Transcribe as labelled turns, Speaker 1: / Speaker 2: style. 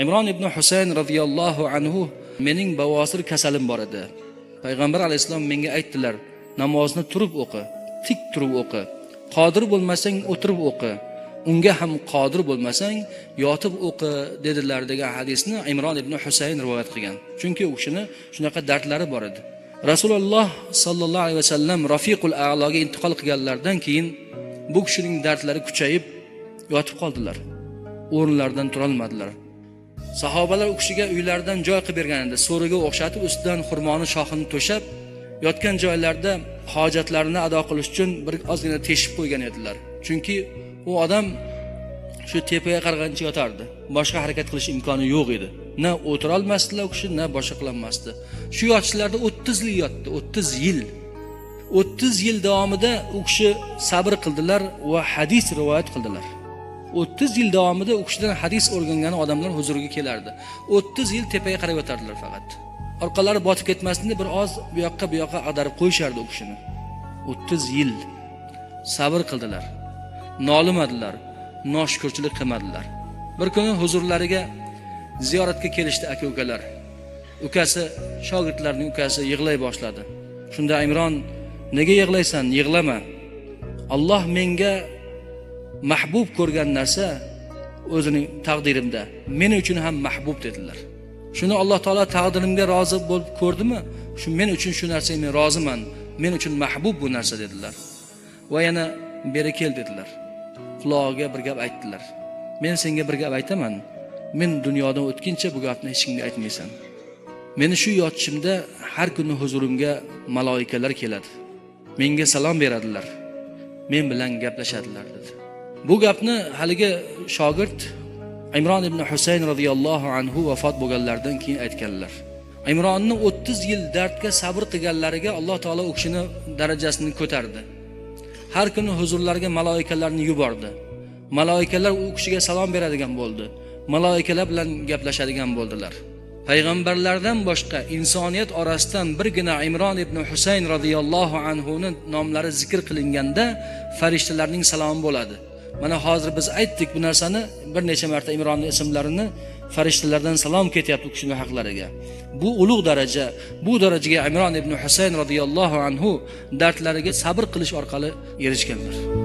Speaker 1: Imron ibn Husayn radhiyallohu anhu mening bavosir kasalim bor edi. Payg'ambar alayhisalom menga aytdilar: namozni turib o'qi, tik turib o'qi. Qodir bo'lmasang o'tirib o'qi. Unga ham qodir bo'lmasang yotib o'qi dedilar degan hadisni Imron ibn Husayn rivoyat qilgan. Chunki u kishini shunaqa dardlari bor edi. Rasululloh sallallohu alayhi vasallam Rafiqul A'loga intiqol qilganlardan keyin bu kishining dardlari kuchayib yotib qoldilar. O'rinlaridan tura olmadilar. Sahobalar u kishiga uylaridan joy qilib bergan edi. So'riga o'xshatib ustidan xurmoni shoxini to'shab, yotgan joylarda hojatlarini ado qilish uchun bir ozgina teshib qo'ygan edilar. Chunki u odam shu tepaga qarag'ancha yotardi. Boshqa harakat qilish imkoni yo'q edi. Na o'tira olmasdilar u kishi, na boshqa qila olmasdi. Shu yotishlarda 30 yil yotdi, 30 yil. 30 yil davomida u kishi sabr qildilar va hadis rivoyat qildilar. 30 yil davomida u kishidan hadis o'rgangan odamlar huzuriga kelardi. 30 yil tepaga qarab yotardilar faqat. Orqalari botib ketmasin deb bir oz bu yoqqa ag'darib qo'yishardi u kishini. 30 yil sabr qildilar. Nolimadilar, noshukrchilik qilmadilar. Bir kuni huzurlariga ziyoratga kelishdi aka-ukalar. Ukasi, shogirdlarning ukasi yig'lay boshladi. Shunda Imron: "Nega yig'laysan? Yig'lama. Alloh menga mahbub ko'rgan narsa o'zining taqdirimda men uchun ham mahbub" dedilar. Shuni Alloh taolo taqdirimga rozi bo'lib ko'rdimi? Shu men uchun shu narsaga men roziman. Men uchun mahbub bu narsa dedilar. Va yana beri kel dedilar. Qulog'iga bir gap aytdilar. Men senga bir gap aytaman. Men dunyodan o'tkincha bu gapni hech kimga aytmaysan. Meni shu yotishimda har kuni huzurimga maloikalar keladi. Menga salom beradilar. Men bilan gaplashadilar dedi. Bu gapni haligi shogird Imron ibn Husayn radhiyallohu anhu vafot bo'lganlaridan keyin aytganlar. Imronni 30 yil dardga sabr qilganlariga Alloh taolo u kishini darajasini ko'tardi. Har kuni huzurlariga maloikalarni yubordi. Maloikalar u kishiga salom beradigan bo'ldi. Maloikalar bilan gaplashadigan bo'ldilar. Payg'ambarlardan boshqa insoniyat orasidan birgina Imron ibn Husayn radhiyallohu anhuning nomlari zikr qilinganda farishtalarning salomi bo'ladi. Mana hozir biz aytdik bu narsani, bir necha marta Imronning ismlarini farishtalardan salom ketyapti u kishining haqlariga. Bu ulug' daraja, bu darajaga Imron ibn Husayn radhiyallohu anhu dardlariga sabr qilish orqali erishganlar.